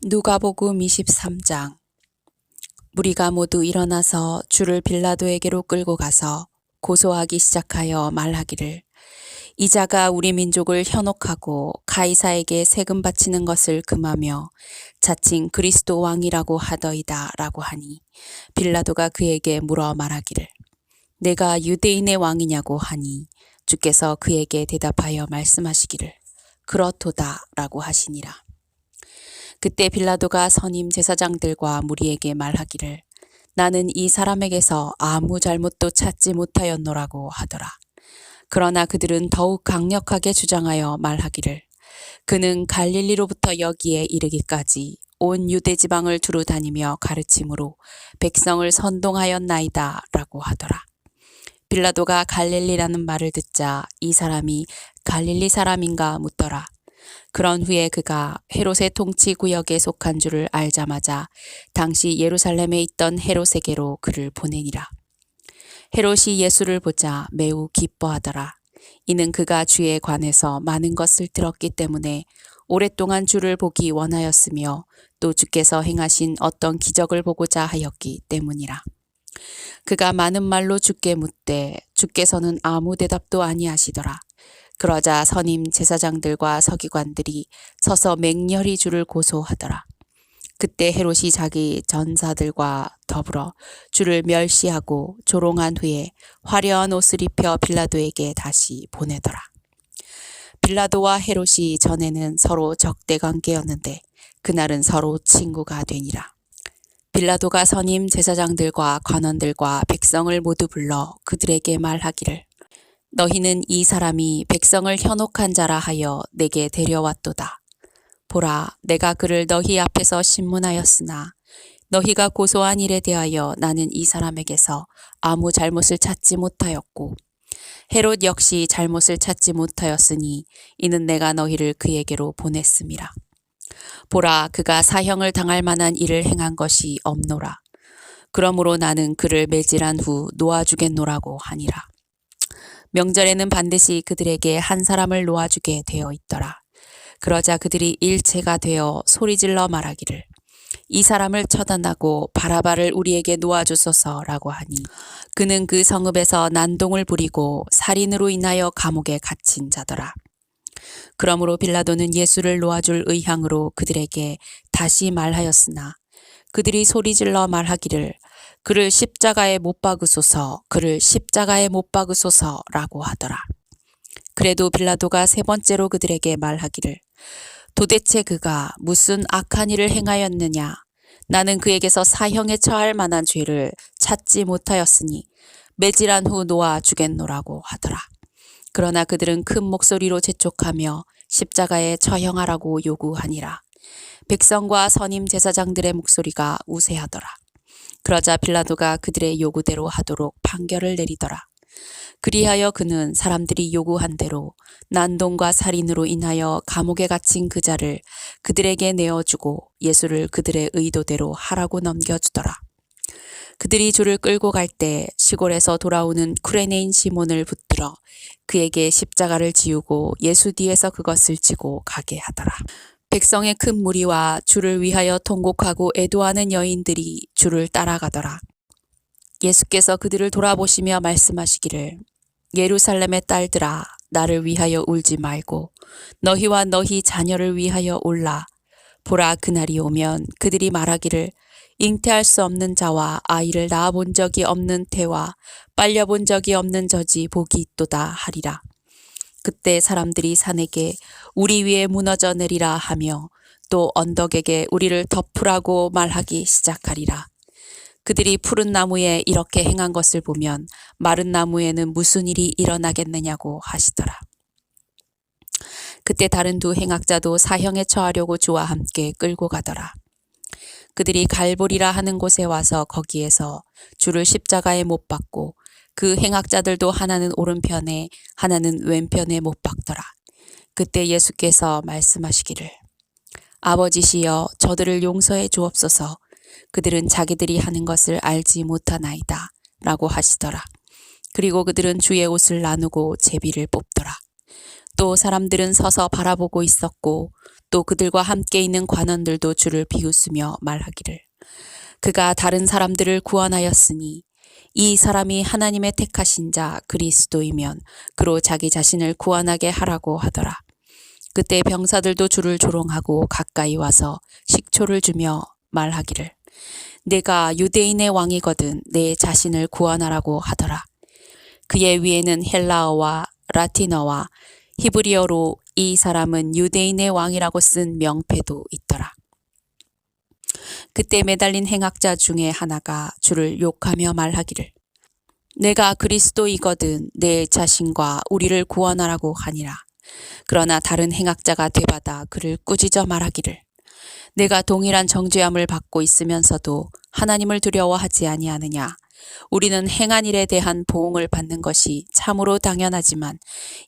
누가복음 23장. 무리가 모두 일어나서 주를 빌라도에게로 끌고 가서 고소하기 시작하여 말하기를, 이 자가 우리 민족을 현혹하고 가이사에게 세금 바치는 것을 금하며 자칭 그리스도 왕이라고 하더이다 라고 하니, 빌라도가 그에게 물어 말하기를, 내가 유대인의 왕이냐고 하니, 주께서 그에게 대답하여 말씀하시기를, 그렇도다 라고 하시니라. 그때 빌라도가 선임 제사장들과 무리에게 말하기를, 나는 이 사람에게서 아무 잘못도 찾지 못하였노라고 하더라. 그러나 그들은 더욱 강력하게 주장하여 말하기를, 그는 갈릴리로부터 여기에 이르기까지 온 유대 지방을 두루 다니며 가르침으로 백성을 선동하였나이다 라고 하더라. 빌라도가 갈릴리라는 말을 듣자 이 사람이 갈릴리 사람인가 묻더라. 그런 후에 그가 헤롯의 통치 구역에 속한 줄을 알자마자 당시 예루살렘에 있던 헤롯에게로 그를 보내니라. 헤롯이 예수를 보자 매우 기뻐하더라. 이는 그가 주에 관해서 많은 것을 들었기 때문에 오랫동안 주를 보기 원하였으며 또 주께서 행하신 어떤 기적을 보고자 하였기 때문이라. 그가 많은 말로 주께 묻되 주께서는 아무 대답도 아니하시더라. 그러자 선임 제사장들과 서기관들이 서서 맹렬히 주를 고소하더라. 그때 헤롯이 자기 전사들과 더불어 주를 멸시하고 조롱한 후에 화려한 옷을 입혀 빌라도에게 다시 보내더라. 빌라도와 헤롯이 전에는 서로 적대 관계였는데 그날은 서로 친구가 되니라. 빌라도가 선임 제사장들과 관원들과 백성을 모두 불러 그들에게 말하기를, 너희는 이 사람이 백성을 현혹한 자라 하여 내게 데려왔도다. 보라, 내가 그를 너희 앞에서 신문하였으나 너희가 고소한 일에 대하여 나는 이 사람에게서 아무 잘못을 찾지 못하였고 헤롯 역시 잘못을 찾지 못하였으니 이는 내가 너희를 그에게로 보냈음이라. 보라, 그가 사형을 당할 만한 일을 행한 것이 없노라. 그러므로 나는 그를 매질한 후 놓아주겠노라고 하니라. 명절에는 반드시 그들에게 한 사람을 놓아주게 되어 있더라. 그러자 그들이 일체가 되어 소리질러 말하기를, 이 사람을 처단하고 바라바를 우리에게 놓아주소서라고 하니, 그는 그 성읍에서 난동을 부리고 살인으로 인하여 감옥에 갇힌 자더라. 그러므로 빌라도는 예수를 놓아줄 의향으로 그들에게 다시 말하였으나 그들이 소리질러 말하기를, 그를 십자가에 못 박으소서, 그를 십자가에 못 박으소서라고 하더라. 그래도 빌라도가 세 번째로 그들에게 말하기를, 도대체 그가 무슨 악한 일을 행하였느냐? 나는 그에게서 사형에 처할 만한 죄를 찾지 못하였으니 매질한 후 놓아 주겠노라고 하더라. 그러나 그들은 큰 목소리로 재촉하며 십자가에 처형하라고 요구하니라. 백성과 선임 제사장들의 목소리가 우세하더라. 그러자 빌라도가 그들의 요구대로 하도록 판결을 내리더라. 그리하여 그는 사람들이 요구한 대로 난동과 살인으로 인하여 감옥에 갇힌 그 자를 그들에게 내어주고 예수를 그들의 의도대로 하라고 넘겨주더라. 그들이 주를 끌고 갈 때 시골에서 돌아오는 쿠레네인 시몬을 붙들어 그에게 십자가를 지우고 예수 뒤에서 그것을 지고 가게 하더라. 백성의 큰 무리와 주를 위하여 통곡하고 애도하는 여인들이 주를 따라가더라. 예수께서 그들을 돌아보시며 말씀하시기를, 예루살렘의 딸들아, 나를 위하여 울지 말고 너희와 너희 자녀를 위하여 울라. 보라, 그날이 오면 그들이 말하기를, 잉태할 수 없는 자와 아이를 낳아본 적이 없는 태와 빨려본 적이 없는 저지 복이 있도다 하리라. 그때 사람들이 산에게 우리 위에 무너져 내리라 하며 또 언덕에게 우리를 덮으라고 말하기 시작하리라. 그들이 푸른 나무에 이렇게 행한 것을 보면 마른 나무에는 무슨 일이 일어나겠느냐고 하시더라. 그때 다른 두 행악자도 사형에 처하려고 주와 함께 끌고 가더라. 그들이 갈보리라 하는 곳에 와서 거기에서 주를 십자가에 못 박고 그 행악자들도 하나는 오른편에 하나는 왼편에 못 박더라. 그때 예수께서 말씀하시기를, 아버지시여, 저들을 용서해 주옵소서. 그들은 자기들이 하는 것을 알지 못하나이다 라고 하시더라. 그리고 그들은 주의 옷을 나누고 제비를 뽑더라. 또 사람들은 서서 바라보고 있었고 또 그들과 함께 있는 관원들도 주를 비웃으며 말하기를 그가 다른 사람들을 구원하였으니 이 사람이 하나님의 택하신 자 그리스도이면 그로 자기 자신을 구원하게 하라고 하더라. 그때 병사들도 주를 조롱하고 가까이 와서 식초를 주며 말하기를 내가 유대인의 왕이거든 내 자신을 구원하라고 하더라. 그의 위에는 헬라어와 라틴어와 히브리어로 이 사람은 유대인의 왕이라고 쓴 명패도 있더라. 그때 매달린 행악자 중에 하나가 주를 욕하며 말하기를 내가 그리스도이거든 내 자신과 우리를 구원하라고 하니라. 그러나 다른 행악자가 되받아 그를 꾸짖어 말하기를 내가 동일한 정죄함을 받고 있으면서도 하나님을 두려워하지 아니하느냐. 우리는 행한 일에 대한 보응을 받는 것이 참으로 당연하지만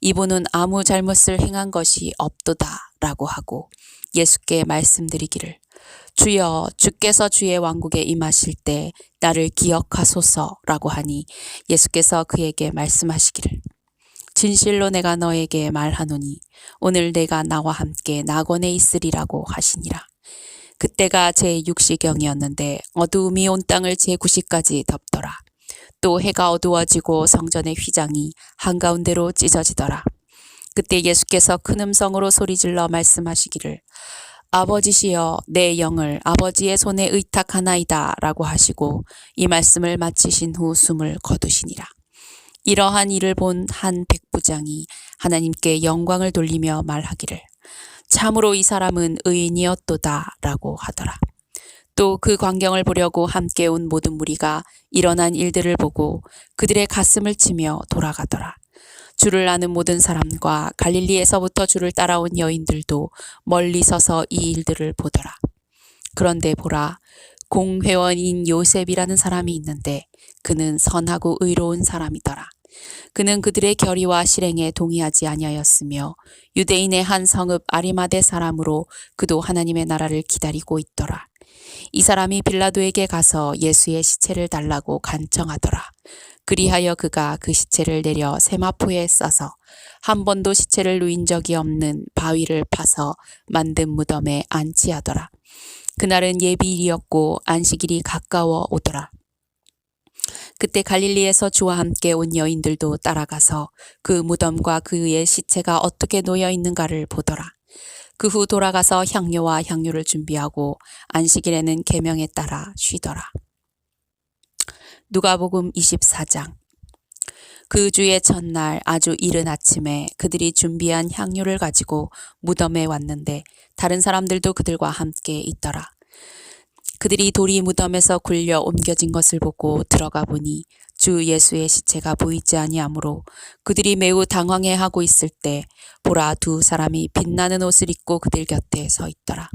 이분은 아무 잘못을 행한 것이 없도다 라고 하고 예수께 말씀드리기를 주여 주께서 주의 왕국에 임하실 때 나를 기억하소서라고 하니 예수께서 그에게 말씀하시기를 진실로 내가 너에게 말하노니 오늘 내가 나와 함께 낙원에 있으리라고 하시니라. 그때가 제6시경이었는데 어두움이 온 땅을 제9시까지 덮더라. 또 해가 어두워지고 성전의 휘장이 한가운데로 찢어지더라. 그때 예수께서 큰 음성으로 소리질러 말씀하시기를 아버지시여 내 영을 아버지의 손에 의탁하나이다 라고 하시고 이 말씀을 마치신 후 숨을 거두시니라. 이러한 일을 본 한 백부장이 하나님께 영광을 돌리며 말하기를 참으로 이 사람은 의인이었도다 라고 하더라. 또 그 광경을 보려고 함께 온 모든 무리가 일어난 일들을 보고 그들의 가슴을 치며 돌아가더라. 주를 아는 모든 사람과 갈릴리에서부터 주를 따라온 여인들도 멀리 서서 이 일들을 보더라. 그런데 보라, 공회원인 요셉이라는 사람이 있는데 그는 선하고 의로운 사람이더라. 그는 그들의 결의와 실행에 동의하지 아니하였으며 유대인의 한 성읍 아리마대 사람으로 그도 하나님의 나라를 기다리고 있더라. 이 사람이 빌라도에게 가서 예수의 시체를 달라고 간청하더라. 그리하여 그가 그 시체를 내려 세마포에 싸서 한 번도 시체를 누인 적이 없는 바위를 파서 만든 무덤에 안치하더라. 그날은 예비일이었고 안식일이 가까워 오더라. 그때 갈릴리에서 주와 함께 온 여인들도 따라가서 그 무덤과 그의 시체가 어떻게 놓여 있는가를 보더라. 그 후 돌아가서 향료와 향유를 준비하고 안식일에는 계명에 따라 쉬더라. 누가복음 24장. 그 주의 첫날 아주 이른 아침에 그들이 준비한 향유를 가지고 무덤에 왔는데 다른 사람들도 그들과 함께 있더라. 그들이 돌이 무덤에서 굴려 옮겨진 것을 보고 들어가 보니 주 예수의 시체가 보이지 아니하므로 그들이 매우 당황해하고 있을 때 보라 두 사람이 빛나는 옷을 입고 그들 곁에 서 있더라.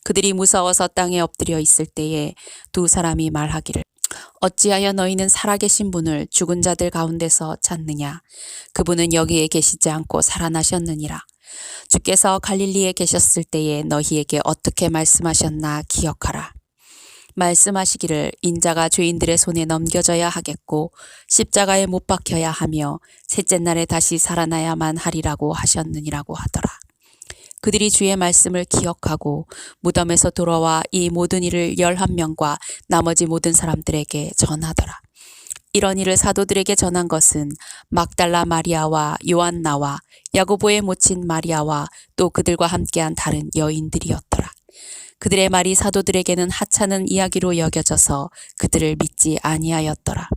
그들이 무서워서 땅에 엎드려 있을 때에 두 사람이 말하기를 어찌하여 너희는 살아계신 분을 죽은 자들 가운데서 찾느냐. 그분은 여기에 계시지 않고 살아나셨느니라. 주께서 갈릴리에 계셨을 때에 너희에게 어떻게 말씀하셨나 기억하라. 말씀하시기를 인자가 죄인들의 손에 넘겨져야 하겠고 십자가에 못 박혀야 하며 셋째 날에 다시 살아나야만 하리라고 하셨느니라고 하더라. 그들이 주의 말씀을 기억하고 무덤에서 돌아와 이 모든 일을 11명과 나머지 모든 사람들에게 전하더라. 이런 일을 사도들에게 전한 것은 막달라 마리아와 요한나와 야고보의 모친 마리아와 또 그들과 함께한 다른 여인들이었더라. 그들의 말이 사도들에게는 하찮은 이야기로 여겨져서 그들을 믿지 아니하였더라.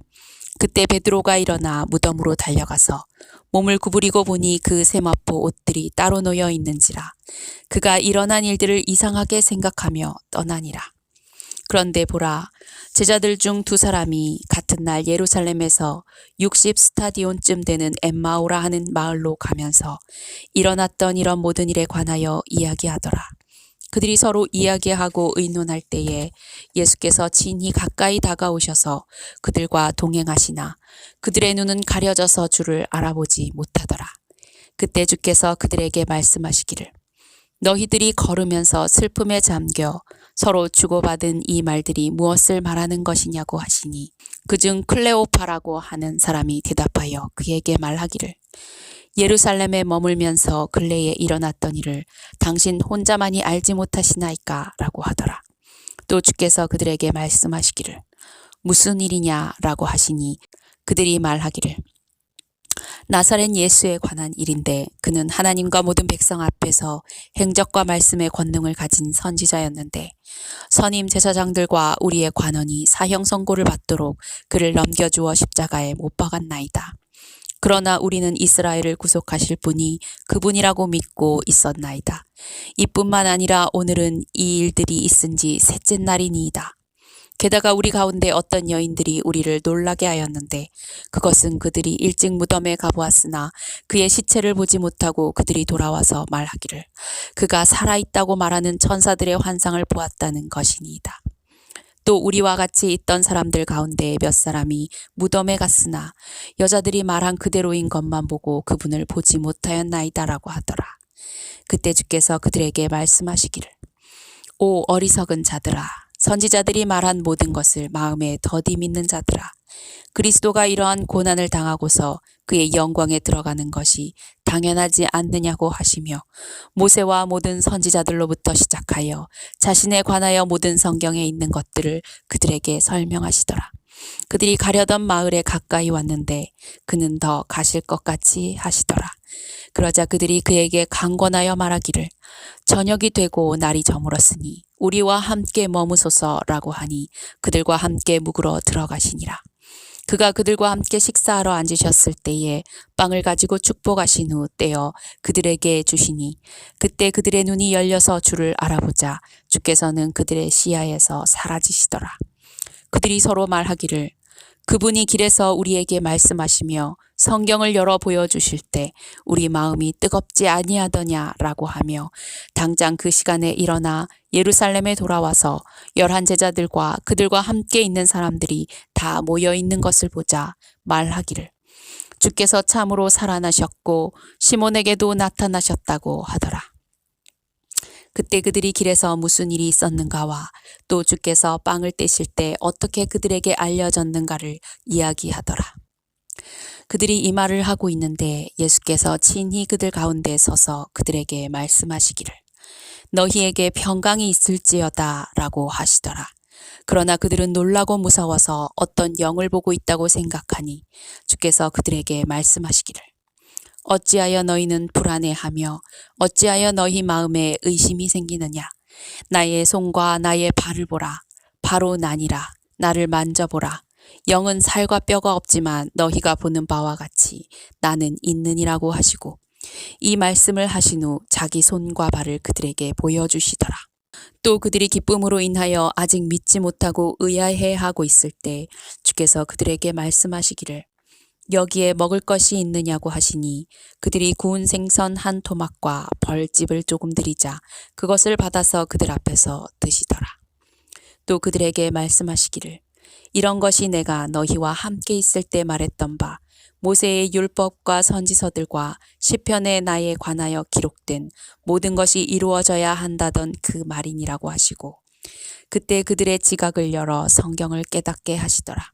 그때 베드로가 일어나 무덤으로 달려가서 몸을 구부리고 보니 그 세마포 옷들이 따로 놓여 있는지라. 그가 일어난 일들을 이상하게 생각하며 떠나니라. 그런데 보라, 제자들 중 두 사람이 같은 날 예루살렘에서 60스타디온쯤 되는 엠마오라 하는 마을로 가면서 일어났던 이런 모든 일에 관하여 이야기하더라. 그들이 서로 이야기하고 의논할 때에 예수께서 친히 가까이 다가오셔서 그들과 동행하시나 그들의 눈은 가려져서 주를 알아보지 못하더라. 그때 주께서 그들에게 말씀하시기를 너희들이 걸으면서 슬픔에 잠겨 서로 주고받은 이 말들이 무엇을 말하는 것이냐고 하시니 그중 클레오파라고 하는 사람이 대답하여 그에게 말하기를 예루살렘에 머물면서 근래에 일어났던 일을 당신 혼자만이 알지 못하시나이까 라고 하더라. 또 주께서 그들에게 말씀하시기를 무슨 일이냐 라고 하시니 그들이 말하기를 나사렛 예수에 관한 일인데 그는 하나님과 모든 백성 앞에서 행적과 말씀의 권능을 가진 선지자였는데 선임 제사장들과 우리의 관원이 사형 선고를 받도록 그를 넘겨주어 십자가에 못 박았나이다. 그러나 우리는 이스라엘을 구속하실 분이 그분이라고 믿고 있었나이다. 이뿐만 아니라 오늘은 이 일들이 있은 지 셋째 날이니이다. 게다가 우리 가운데 어떤 여인들이 우리를 놀라게 하였는데 그것은 그들이 일찍 무덤에 가보았으나 그의 시체를 보지 못하고 그들이 돌아와서 말하기를 그가 살아있다고 말하는 천사들의 환상을 보았다는 것이니이다. 또 우리와 같이 있던 사람들 가운데 몇 사람이 무덤에 갔으나 여자들이 말한 그대로인 것만 보고 그분을 보지 못하였나이다라고 하더라. 그때 주께서 그들에게 말씀하시기를 오 어리석은 자들아 선지자들이 말한 모든 것을 마음에 더디 믿는 자들아 그리스도가 이러한 고난을 당하고서 그의 영광에 들어가는 것이 당연하지 않느냐고 하시며 모세와 모든 선지자들로부터 시작하여 자신에 관하여 모든 성경에 있는 것들을 그들에게 설명하시더라. 그들이 가려던 마을에 가까이 왔는데 그는 더 가실 것 같이 하시더라. 그러자 그들이 그에게 강권하여 말하기를 저녁이 되고 날이 저물었으니 우리와 함께 머무소서라고 하니 그들과 함께 묵으러 들어가시니라. 그가 그들과 함께 식사하러 앉으셨을 때에 빵을 가지고 축복하신 후 떼어 그들에게 주시니 그때 그들의 눈이 열려서 주를 알아보자 주께서는 그들의 시야에서 사라지시더라. 그들이 서로 말하기를 그분이 길에서 우리에게 말씀하시며 성경을 열어 보여주실 때 우리 마음이 뜨겁지 아니하더냐라고 하며 당장 그 시간에 일어나 예루살렘에 돌아와서 11 제자들과 그들과 함께 있는 사람들이 다 모여 있는 것을 보자 말하기를 주께서 참으로 살아나셨고 시몬에게도 나타나셨다고 하더라. 그때 그들이 길에서 무슨 일이 있었는가와 또 주께서 빵을 떼실 때 어떻게 그들에게 알려졌는가를 이야기하더라. 그들이 이 말을 하고 있는데 예수께서 친히 그들 가운데 서서 그들에게 말씀하시기를 너희에게 평강이 있을지어다 라고 하시더라. 그러나 그들은 놀라고 무서워서 어떤 영을 보고 있다고 생각하니 주께서 그들에게 말씀하시기를 어찌하여 너희는 불안해하며 어찌하여 너희 마음에 의심이 생기느냐. 나의 손과 나의 발을 보라. 바로 나니라. 나를 만져보라. 영은 살과 뼈가 없지만 너희가 보는 바와 같이 나는 있느니라고 하시고 이 말씀을 하신 후 자기 손과 발을 그들에게 보여주시더라. 또 그들이 기쁨으로 인하여 아직 믿지 못하고 의아해하고 있을 때 주께서 그들에게 말씀하시기를 여기에 먹을 것이 있느냐고 하시니 그들이 구운 생선 한 토막과 벌집을 조금 드리자 그것을 받아서 그들 앞에서 드시더라. 또 그들에게 말씀하시기를 이런 것이 내가 너희와 함께 있을 때 말했던 바 모세의 율법과 선지서들과 시편에 나에 관하여 기록된 모든 것이 이루어져야 한다던 그 말이니라고 하시고 그때 그들의 지각을 열어 성경을 깨닫게 하시더라.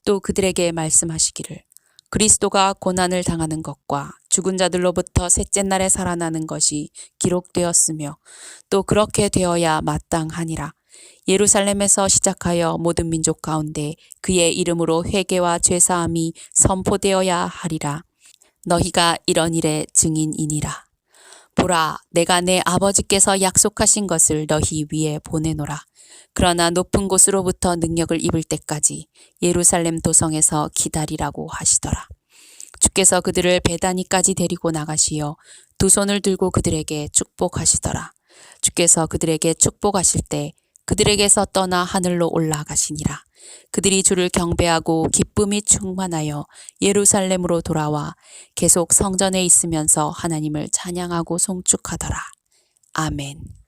또 그들에게 말씀하시기를 그리스도가 고난을 당하는 것과 죽은 자들로부터 셋째 날에 살아나는 것이 기록되었으며 또 그렇게 되어야 마땅하니라. 예루살렘에서 시작하여 모든 민족 가운데 그의 이름으로 회개와 죄사함이 선포되어야 하리라. 너희가 이런 일의 증인이니라. 보라, 내가 내 아버지께서 약속하신 것을 너희 위에 보내노라. 그러나 높은 곳으로부터 능력을 입을 때까지 예루살렘 도성에서 기다리라고 하시더라. 주께서 그들을 베다니까지 데리고 나가시어 두 손을 들고 그들에게 축복하시더라. 주께서 그들에게 축복하실 때 그들에게서 떠나 하늘로 올라가시니라. 그들이 주를 경배하고 기쁨이 충만하여 예루살렘으로 돌아와 계속 성전에 있으면서 하나님을 찬양하고 송축하더라. 아멘.